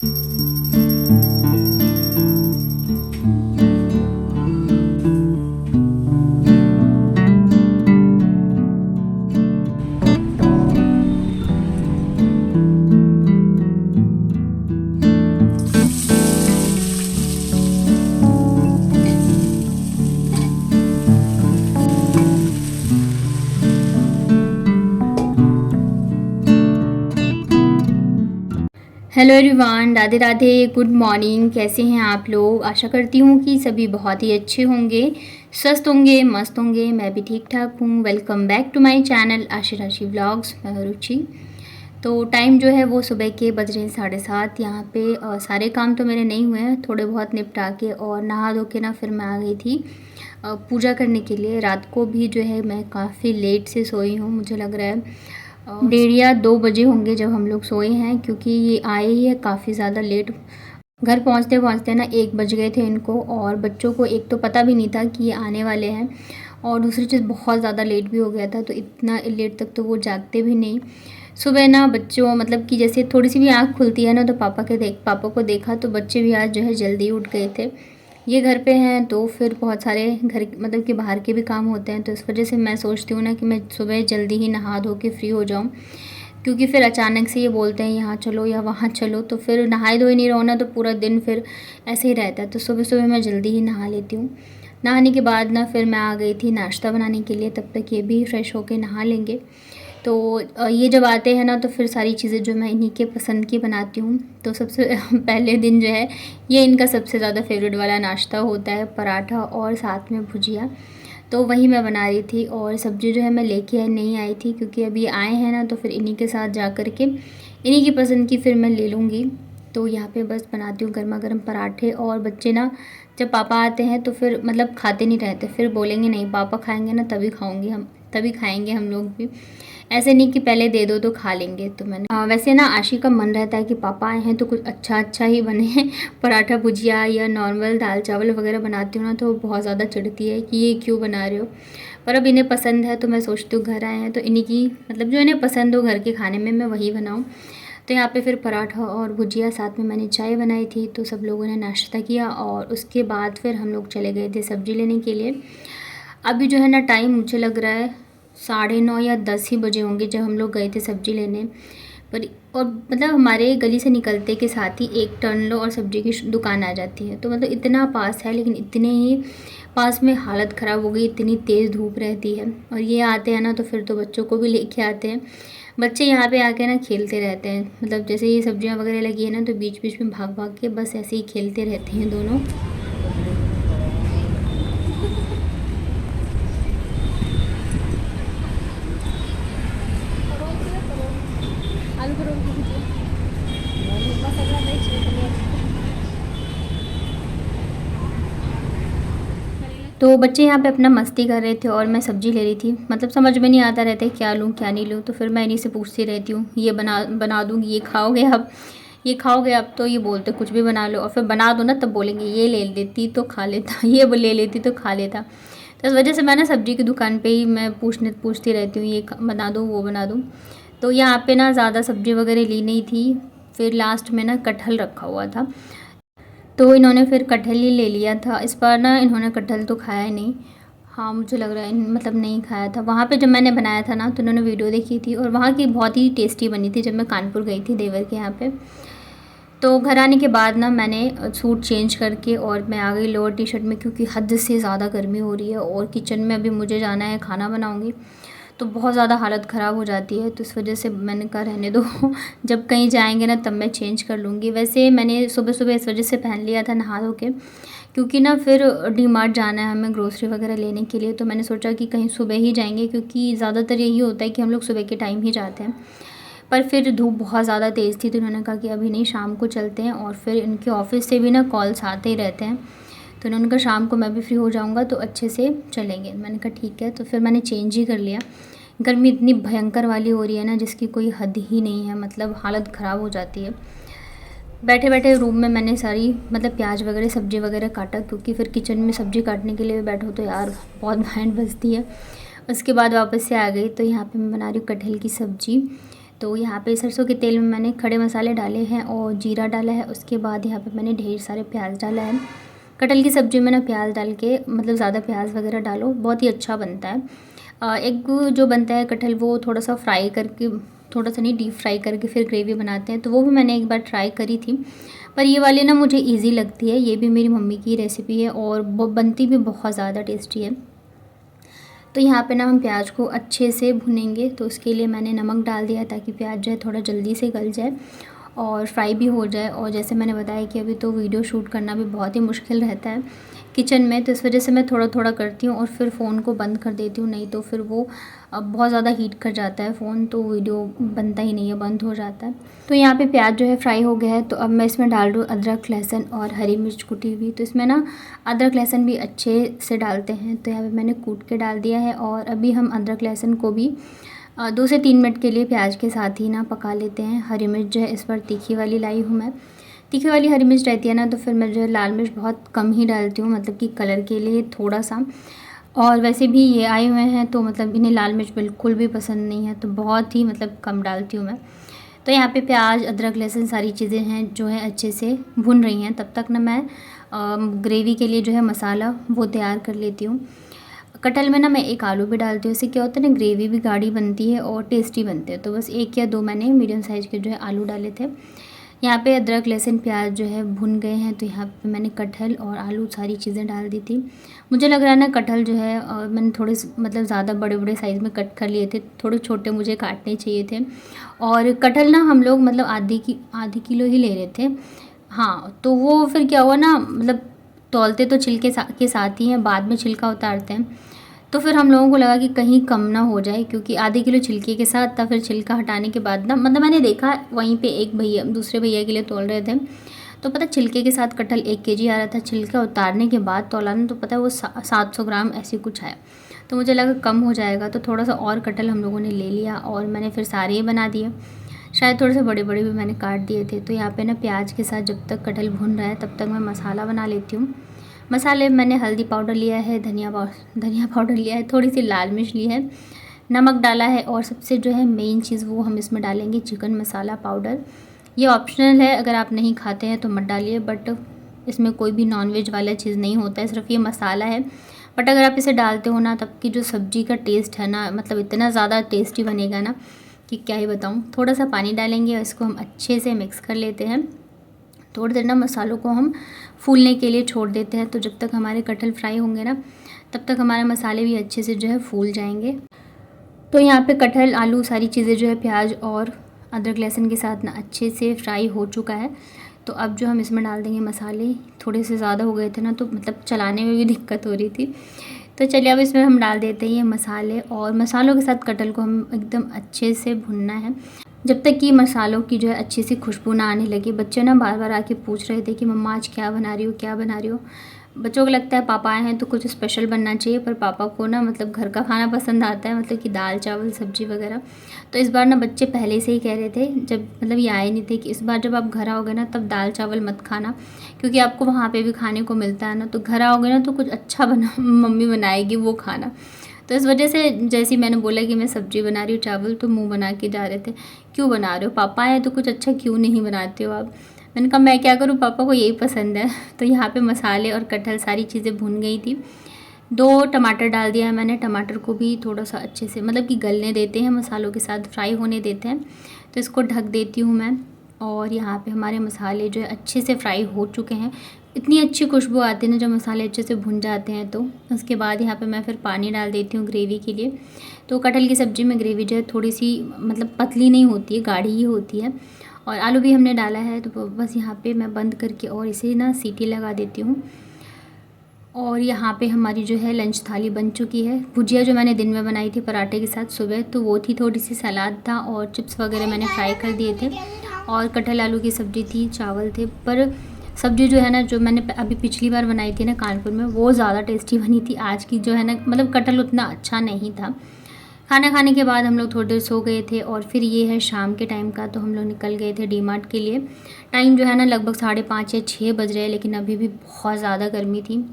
Hello everyone, Radhe Radhe, good morning. कैसे हैं आप लोग? आशा करती हूँ कि सभी बहुत ही अच्छे होंगे, स्वस्थ होंगे, मस्त होंगे। मैं भी ठीक ठाक हूँ। Welcome back to my channel Ashi Rashi vlogs. मैं हूँ रुचि। तो टाइम जो है वो सुबह के बज रहे हैं 7:30। यहाँ पे सारे काम तो मेरे नहीं हुए हैं, थोड़े बहुत निपटा के और नहा धो के ना फिर मैं आ गई थी पूजा करने के लिए। रात को भी जो है मैं काफ़ी लेट से सोई हूँ। मुझे लग रहा है 1:30 या 2 बजे होंगे जब हम लोग सोए हैं, क्योंकि ये आए ही है काफ़ी ज़्यादा लेट। घर पहुंचते पहुंचते ना 1 बज गए थे इनको। और बच्चों को एक तो पता भी नहीं था कि ये आने वाले हैं, और दूसरी चीज़ बहुत ज़्यादा लेट भी हो गया था, तो इतना लेट तक तो वो जागते भी नहीं। सुबह ना बच्चों मतलब कि जैसे थोड़ी सी भी आँख खुलती है ना, तो पापा को देखा तो बच्चे भी आज जो है जल्दी उठ गए थे। ये घर पे हैं तो फिर बहुत सारे घर मतलब कि बाहर के भी काम होते हैं, तो इस वजह से मैं सोचती हूँ ना कि मैं सुबह जल्दी ही नहा धो के फ्री हो जाऊँ। क्योंकि फिर अचानक से ये बोलते हैं यहाँ चलो या वहाँ चलो, तो फिर नहाए धोए नहीं रहो ना, तो पूरा दिन फिर ऐसे ही रहता है। तो सुबह सुबह मैं जल्दी ही नहा लेती हूँ। नहाने के बाद ना फिर मैं आ गई थी नाश्ता बनाने के लिए, तब तक ये भी फ्रेश होके नहा लेंगे। तो ये जब आते हैं ना तो फिर सारी चीज़ें जो मैं इन्हीं के पसंद की बनाती हूँ। तो सबसे पहले दिन जो है ये इनका सबसे ज़्यादा फेवरेट वाला नाश्ता होता है, पराठा और साथ में भुजिया। तो वही मैं बना रही थी, और सब्ज़ी जो है मैं लेके नहीं आई थी, क्योंकि अभी आए हैं ना तो फिर इन्हीं के साथ जा कर के इन्हीं की पसंद की फिर मैं ले लूँगी। तो यहाँ पे बस बनाती हूँ गर्मा गर्म पराठे। और बच्चे ना जब पापा आते हैं तो फिर मतलब खाते नहीं रहते, फिर बोलेंगे नहीं पापा खाएंगे ना तभी खाएंगे हम लोग भी। ऐसे नहीं कि पहले दे दो तो खा लेंगे। तो मैंने वैसे ना आशी का मन रहता है कि पापा आए हैं तो कुछ अच्छा अच्छा ही बने। पराठा भुजिया या नॉर्मल दाल चावल वगैरह बनाती हूँ ना तो बहुत ज़्यादा चिढ़ती है कि ये क्यों बना रहे हो। पर अब इन्हें पसंद है तो मैं सोचती हूँ घर आए हैं तो इन्हीं की मतलब जो इन्हें पसंद हो घर के खाने में मैं वही बनाऊँ। तो यहाँ पे फिर पराठा और भुजिया, साथ में मैंने चाय बनाई थी। तो सब लोगों ने नाश्ता किया और उसके बाद फिर हम लोग चले गए थे सब्ज़ी लेने के लिए। अभी जो है ना टाइम मुझे लग रहा है 9:30 या 10 ही बजे होंगे जब हम लोग गए थे सब्ज़ी लेने। पर और मतलब हमारे गली से निकलते के साथ ही एक टर्न लो और सब्ज़ी की दुकान आ जाती है। तो मतलब इतना पास है, लेकिन इतने ही पास में हालत ख़राब हो गई, इतनी तेज़ धूप रहती है। और ये आते हैं ना तो फिर तो बच्चों को भी लेके आते हैं। बच्चे यहाँ पे आके ना खेलते रहते हैं, मतलब जैसे ये सब्जियाँ वगैरह लगी है ना तो बीच बीच में भाग भाग के बस ऐसे ही खेलते रहते हैं दोनों। तो बच्चे यहाँ पे अपना मस्ती कर रहे थे और मैं सब्ज़ी ले रही थी। मतलब समझ में नहीं आता रहता है क्या लूँ क्या नहीं लूँ, तो फिर मैं इन्हीं से पूछती रहती हूँ ये बना दूँगी, ये खाओगे अब, ये खाओगे अब। तो ये बोलते कुछ भी बना लो, और फिर बना दो ना तब बोलेंगे ये ले लेती तो खा लेता, ये ले लेती तो खा लेता। तो इस वजह से मैं ना सब्ज़ी की दुकान पे ही मैं पूछती रहती हूँ ये बना दूँ वो बना दूँ। तो यहाँ पे ना ज़्यादा सब्ज़ी वगैरह ली नहीं थी। फिर लास्ट में ना कटहल रखा हुआ था, तो इन्होंने फिर कटहल ही ले लिया था। इस बार ना इन्होंने कटहल तो खाया ही नहीं। हाँ मुझे लग रहा है मतलब नहीं खाया था। वहाँ पे जब मैंने बनाया था ना तो इन्होंने वीडियो देखी थी, और वहाँ की बहुत ही टेस्टी बनी थी जब मैं कानपुर गई थी देवर के यहाँ पे। तो घर आने के बाद ना मैंने सूट चेंज करके और मैं आ गई लोअर टी शर्ट में, क्योंकि हद से ज़्यादा गर्मी हो रही है और किचन में अभी मुझे जाना है, खाना बनाऊँगी तो बहुत ज़्यादा हालत ख़राब हो जाती है। तो इस वजह से मैंने कहा रहने दो जब कहीं जाएंगे ना तब मैं चेंज कर लूँगी। वैसे मैंने सुबह सुबह इस वजह से पहन लिया था नहा धो के, क्योंकि ना फिर डी मार्ट जाना है हमें ग्रोसरी वगैरह लेने के लिए। तो मैंने सोचा कि कहीं सुबह ही जाएंगे, क्योंकि ज़्यादातर यही होता है कि हम लोग सुबह के टाइम ही जाते हैं। पर फिर धूप बहुत ज़्यादा तेज़ थी तो इन्होंने कहा कि अभी नहीं, शाम को चलते हैं। और फिर इनके ऑफिस से भी ना कॉल्स आते ही रहते हैं, तो इन्होंने कहा शाम को मैं भी फ्री हो जाऊँगा तो अच्छे से चलेंगे। मैंने कहा ठीक है। तो फिर मैंने चेंज ही कर लिया। गर्मी इतनी भयंकर वाली हो रही है ना जिसकी कोई हद ही नहीं है, मतलब हालत ख़राब हो जाती है। बैठे बैठे रूम में मैंने सारी मतलब प्याज वगैरह सब्ज़ी वगैरह काटा, क्योंकि फिर किचन में सब्ज़ी काटने के लिए बैठो तो यार बहुत बैंड बजती है। उसके बाद वापस से आ गई। तो यहाँ पे मैं बना रही हूँ कटहल की सब्ज़ी। तो यहाँ पे सरसों के तेल में मैंने खड़े मसाले डाले हैं और जीरा डाला है। उसके बाद यहाँ पे मैंने ढेर सारे प्याज डाला है। कटहल की सब्ज़ी में ना प्याज डाल के मतलब ज़्यादा प्याज वगैरह डालो, बहुत ही अच्छा बनता है। एक जो बनता है कटहल वो थोड़ा सा फ्राई करके, थोड़ा सा नहीं डीप फ्राई करके फिर ग्रेवी बनाते हैं, तो वो भी मैंने एक बार ट्राई करी थी। पर ये वाली ना मुझे ईज़ी लगती है, ये भी मेरी मम्मी की रेसिपी है और वो बनती भी बहुत ज़्यादा टेस्टी है। तो यहाँ पे ना हम प्याज को अच्छे से भुनेंगे, तो उसके लिए मैंने नमक डाल दिया ताकि प्याज जो है थोड़ा जल्दी से गल जाए और फ्राई भी हो जाए। और जैसे मैंने बताया कि अभी तो वीडियो शूट करना भी बहुत ही मुश्किल रहता है किचन में, तो इस वजह से मैं थोड़ा थोड़ा करती हूँ और फिर फ़ोन को बंद कर देती हूँ, नहीं तो फिर वो बहुत ज़्यादा हीट कर जाता है फ़ोन, तो वीडियो बनता ही नहीं है, बंद हो जाता है। तो यहाँ पे प्याज जो है फ्राई हो गया है, तो अब मैं इसमें डाल दूँ अदरक लहसुन और हरी मिर्च कुटी हुई। तो इसमें ना अदरक लहसुन भी अच्छे से डालते हैं, तो यहाँ पर मैंने कूट के डाल दिया है। और अभी हम अदरक लहसुन को भी 2 से 3 मिनट के लिए प्याज के साथ ही ना पका लेते हैं। हरी मिर्च जो है इस पर तीखी वाली लाई हूँ मैं, तीखी वाली हरी मिर्च रहती है ना, तो फिर मैं जो है लाल मिर्च बहुत कम ही डालती हूँ, मतलब कि कलर के लिए थोड़ा सा। और वैसे भी ये आए हुए हैं तो मतलब इन्हें लाल मिर्च बिल्कुल भी पसंद नहीं है, तो बहुत ही मतलब कम डालती हूँ मैं। तो यहाँ पे प्याज अदरक लहसुन सारी चीज़ें हैं जो है अच्छे से भुन रही हैं, तब तक ना मैं ग्रेवी के लिए जो है मसाला वो तैयार कर लेती हूँ। कटहल में ना मैं एक आलू भी डालती हूँ, इससे क्या होता है ना ग्रेवी भी गाढ़ी बनती है और टेस्टी बनते हैं। तो बस 1 या 2 मैंने मीडियम साइज़ के जो है आलू डाले थे। यहाँ पे अदरक लहसुन प्याज जो है भुन गए हैं, तो यहाँ पे मैंने कटहल और आलू सारी चीज़ें डाल दी थी। मुझे लग रहा है ना कटहल जो है मैंने थोड़े मतलब ज़्यादा बड़े बड़े साइज़ में कट कर लिए थे, थोड़े छोटे मुझे काटने चाहिए थे। और कटहल ना हम लोग मतलब आधी किलो ही ले रहे थे। हाँ, तो वो फिर क्या हुआ ना, मतलब तौलते तो छिलके के साथ ही हैं, बाद में छिलका उतारते हैं। तो फिर हम लोगों को लगा कि कहीं कम ना हो जाए, क्योंकि आधे किलो छिलके के साथ था, फिर छिलका हटाने के बाद ना मतलब मैंने देखा वहीं पे एक भैया दूसरे भैया के लिए तोल रहे थे, तो पता छिलके के साथ कटहल 1 केजी आ रहा था, छिलका उतारने के बाद तोला ना तो पता है वो 700 ग्राम ऐसे कुछ आया। तो मुझे लगा कम हो जाएगा, तो थोड़ा सा और कटहल हम लोगों ने ले लिया और मैंने फिर सारे ही बना दिए। शायद थोड़े से बड़े बड़े भी मैंने काट दिए थे। तो यहाँ पे ना प्याज के साथ जब तक कटहल भुन रहा है तब तक मैं मसाला बना लेती हूँ। मसाले मैंने हल्दी पाउडर लिया है, धनिया पाउडर लिया है, थोड़ी सी लाल मिर्च ली है, नमक डाला है और सबसे जो है मेन चीज़ वो हम इसमें डालेंगे चिकन मसाला पाउडर। ये ऑप्शनल है, अगर आप नहीं खाते हैं तो मत डालिए, बट इसमें कोई भी नॉनवेज वाला चीज़ नहीं होता है, सिर्फ ये मसाला है। बट अगर आप इसे डालते हो ना तब की जो सब्ज़ी का टेस्ट है ना, मतलब इतना ज़्यादा टेस्टी बनेगा ना कि क्या ही बताऊँ। थोड़ा सा पानी डालेंगे और इसको हम अच्छे से मिक्स कर लेते हैं। थोड़ी देर ना मसालों को हम फूलने के लिए छोड़ देते हैं, तो जब तक हमारे कटहल फ्राई होंगे ना तब तक हमारे मसाले भी अच्छे से जो है फूल जाएंगे। तो यहाँ पे कटहल आलू सारी चीज़ें जो है प्याज और अदरक लहसुन के साथ ना अच्छे से फ्राई हो चुका है। तो अब जो हम इसमें डाल देंगे मसाले, थोड़े से ज़्यादा हो गए थे ना, तो मतलब चलाने में भी दिक्कत हो रही थी। तो चलिए अब इसमें हम डाल देते हैं ये मसाले, और मसालों के साथ कटहल को हम एकदम अच्छे से भुनना है जब तक कि मसालों की जो है अच्छी सी खुशबू ना आने लगे। बच्चे ना बार बार आके पूछ रहे थे कि मम्मा आज क्या बना रही हो, क्या बना रही हो। बच्चों को लगता है पापा आए हैं तो कुछ स्पेशल बनना चाहिए, पर पापा को ना मतलब घर का खाना पसंद आता है, मतलब कि दाल चावल सब्जी वगैरह। तो इस बार ना बच्चे पहले से ही कह रहे थे, जब मतलब ये आए नहीं थे, कि इस बार जब आप घर आओगे ना तब दाल चावल मत खाना, क्योंकि आपको वहाँ पे भी खाने को मिलता है ना, तो घर आओगे ना तो कुछ अच्छा बना मम्मी बनाएगी वो खाना। तो इस वजह से जैसे ही मैंने बोला कि मैं सब्ज़ी बना रही हूँ चावल, तो मुँह बना के जा रहे थे, क्यों बना रहे हो, पापा आए तो कुछ अच्छा क्यों नहीं बनाते हो आप। मैंने कहा मैं क्या करूँ, पापा को यही पसंद है। तो यहाँ पे मसाले और कटहल सारी चीज़ें भुन गई थी। 2 टमाटर डाल दिया है मैंने, टमाटर को भी थोड़ा सा अच्छे से मतलब कि गलने देते हैं, मसालों के साथ फ्राई होने देते हैं। तो इसको ढक देती हूँ मैं, और यहाँ पे हमारे मसाले जो है अच्छे से फ्राई हो चुके हैं। इतनी अच्छी खुशबू आती है ना जब मसाले अच्छे से भुन जाते हैं। तो उसके बाद यहाँ पे मैं फिर पानी डाल देती हूँ ग्रेवी के लिए। तो कटहल की सब्ज़ी में ग्रेवी जो है थोड़ी सी मतलब पतली नहीं होती है, गाढ़ी ही होती है। और आलू भी हमने डाला है, तो बस यहाँ पे मैं बंद करके और इसे ना सीटी लगा देती हूँ। और यहाँ पे हमारी जो है लंच थाली बन चुकी है। भुजिया जो मैंने दिन में बनाई थी पराठे के साथ सुबह, तो वो थी, थोड़ी सी सलाद था और चिप्स वगैरह मैंने फ्राई कर दिए थे, और कटहल आलू की सब्ज़ी थी, चावल थे। पर सब्ज़ी जो है ना, जो मैंने अभी पिछली बार बनाई थी ना कानपुर में, वो ज़्यादा टेस्टी बनी थी। आज की जो है ना मतलब कटहल उतना अच्छा नहीं था। खाना खाने के बाद हम लोग थोड़ी देर सो गए थे, और फिर ये है शाम के टाइम का, तो हम लोग निकल गए थे डीमार्ट के लिए। टाइम जो है ना लगभग 5:30 या 6 बज रहे हैं, लेकिन अभी भी बहुत ज़्यादा गर्मी थी।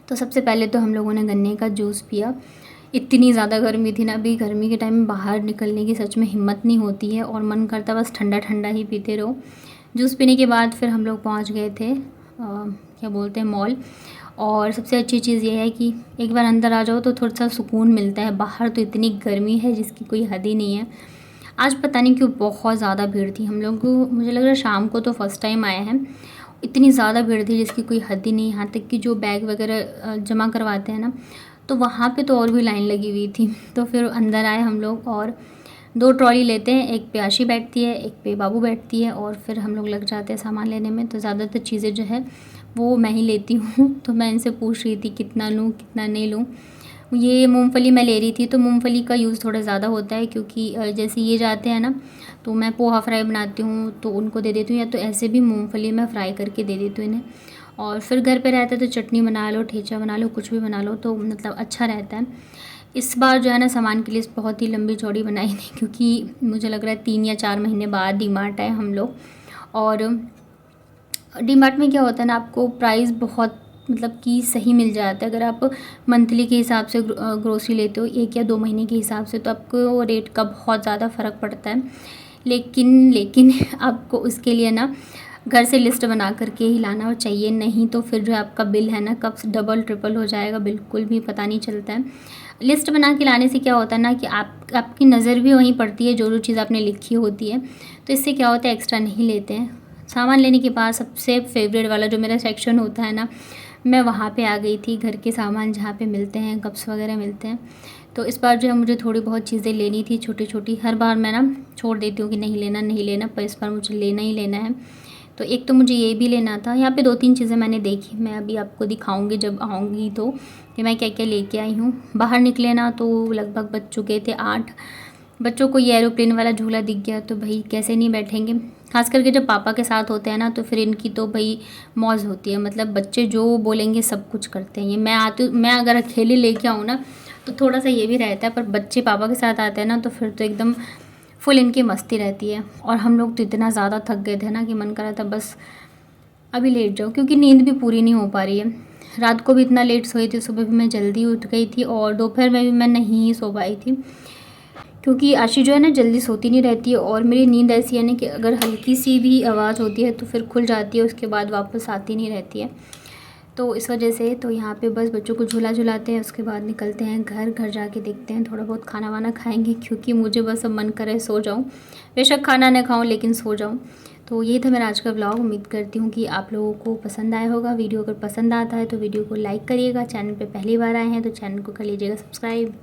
तो सबसे पहले तो हम लोगों ने गन्ने का जूस पिया। इतनी ज़्यादा गर्मी थी ना, अभी गर्मी के टाइम में बाहर निकलने की सच में हिम्मत नहीं होती है और मन करता बस ठंडा ठंडा ही पीते रहो। जूस पीने के बाद फिर हम लोग पहुंच गए थे क्या बोलते हैं, मॉल। और सबसे अच्छी चीज़ ये है कि एक बार अंदर आ जाओ तो थोड़ा सा सुकून मिलता है। बाहर तो इतनी गर्मी है जिसकी कोई हद ही नहीं है। आज पता नहीं क्यों बहुत ज़्यादा भीड़ थी। हम लोग को मुझे लग रहा है शाम को तो फर्स्ट टाइम आए हैं, इतनी ज़्यादा भीड़ थी जिसकी कोई हद ही नहीं। यहाँ तक कि जो बैग वगैरह जमा करवाते हैं ना, तो वहाँ पे तो और भी लाइन लगी हुई थी। तो फिर अंदर आए हम लोग और 2 ट्रॉली लेते हैं, एक पे आशी बैठती है, एक पे बाबू बैठती है, और फिर हम लोग लग जाते हैं सामान लेने में। तो ज़्यादातर चीज़ें जो है वो मैं ही लेती हूँ। तो मैं इनसे पूछ रही थी कितना लूँ कितना नहीं लूँ। ये मूंगफली मैं ले रही थी, तो मूंगफली का यूज़ थोड़ा ज़्यादा होता है क्योंकि जैसे ये जाते हैं ना, तो मैं पोहा फ्राई बनाती हूँ तो उनको दे देती हूँ, या तो ऐसे भी मूंगफली मैं फ्राई करके दे देती हूँ इन्हें। और फिर घर पे रहता है तो चटनी बना लो, ठेचा बना लो, कुछ भी बना लो, तो मतलब अच्छा रहता है। इस बार जो है ना सामान की लिस्ट बहुत ही लंबी चौड़ी बनाई थी क्योंकि मुझे लग रहा है 3 या 4 महीने बाद डीमार्ट आए हम लोग। और डीमार्ट में क्या होता है ना, आपको प्राइस बहुत मतलब कि सही मिल जाता है। अगर आप मंथली के हिसाब से ग्रोसरी लेते हो, 1 या 2 महीने के हिसाब से, तो आपको रेट का बहुत ज़्यादा फ़र्क पड़ता है। लेकिन आपको उसके लिए ना घर से लिस्ट बना करके ही लाना चाहिए, नहीं तो फिर जो आपका बिल है ना कब डबल ट्रिपल हो जाएगा बिल्कुल भी पता नहीं चलता है। लिस्ट बना के लाने से क्या होता है ना कि आपकी नज़र भी वहीं पड़ती है जो जो चीज़ आपने लिखी होती है, तो इससे क्या होता है एक्स्ट्रा नहीं लेते हैं। सामान लेने के बाद सबसे फेवरेट वाला जो मेरा सेक्शन होता है ना, मैं वहाँ पे आ गई थी। घर के सामान जहाँ पे मिलते हैं, कप्स वगैरह मिलते हैं। तो इस बार जो है मुझे थोड़ी बहुत चीज़ें लेनी थी छोटी छोटी। हर बार मैं ना छोड़ देती हूँ कि नहीं लेना नहीं लेना, पर इस बार मुझे लेना ही लेना है। तो एक तो मुझे ये भी लेना था। यहाँ पे 2-3 चीज़ें मैंने देखी, मैं अभी आपको दिखाऊंगी जब आऊँगी तो, कि मैं क्या क्या लेके आई हूँ। बाहर निकले ना तो लगभग बज चुके थे 8। बच्चों को ये एरोप्लेन वाला झूला दिख गया तो भाई कैसे नहीं बैठेंगे। खास करके जब पापा के साथ होते हैं ना तो फिर इनकी तो भाई मौज होती है। मतलब बच्चे जो बोलेंगे सब कुछ करते हैं। ये मैं अगर अकेले लेके आऊँ ना तो थोड़ा सा ये भी रहता है, पर बच्चे पापा के साथ आते हैं ना तो फिर तो एकदम फुल इनकी मस्ती रहती है। और हम लोग तो इतना ज़्यादा थक गए थे ना कि मन कर रहा था बस अभी लेट जाओ, क्योंकि नींद भी पूरी नहीं हो पा रही है। रात को भी इतना लेट सोई थी, सुबह भी मैं जल्दी उठ गई थी, और दोपहर में भी मैं नहीं सो पाई थी क्योंकि आशी जो है ना जल्दी सोती नहीं रहती है। और मेरी नींद ऐसी है ना कि अगर हल्की सी भी आवाज़ होती है तो फिर खुल जाती है, उसके बाद वापस आती नहीं रहती है। तो इस वजह से तो यहाँ पे बस बच्चों को झूला झुलाते हैं, उसके बाद निकलते हैं घर जाके देखते हैं, थोड़ा बहुत खाना वाना खाएंगे क्योंकि मुझे बस अब मन करे सो जाऊँ। बेशक खाना ना खाऊँ लेकिन सो जाऊँ। तो ये था मेरा आज का व्लॉग। उम्मीद करती हूँ कि आप लोगों को पसंद आया होगा। वीडियो अगर पसंद आता है तो वीडियो को लाइक करिएगा। चैनल पे पहली बार आए हैं तो चैनल को कर लीजिएगा सब्सक्राइब।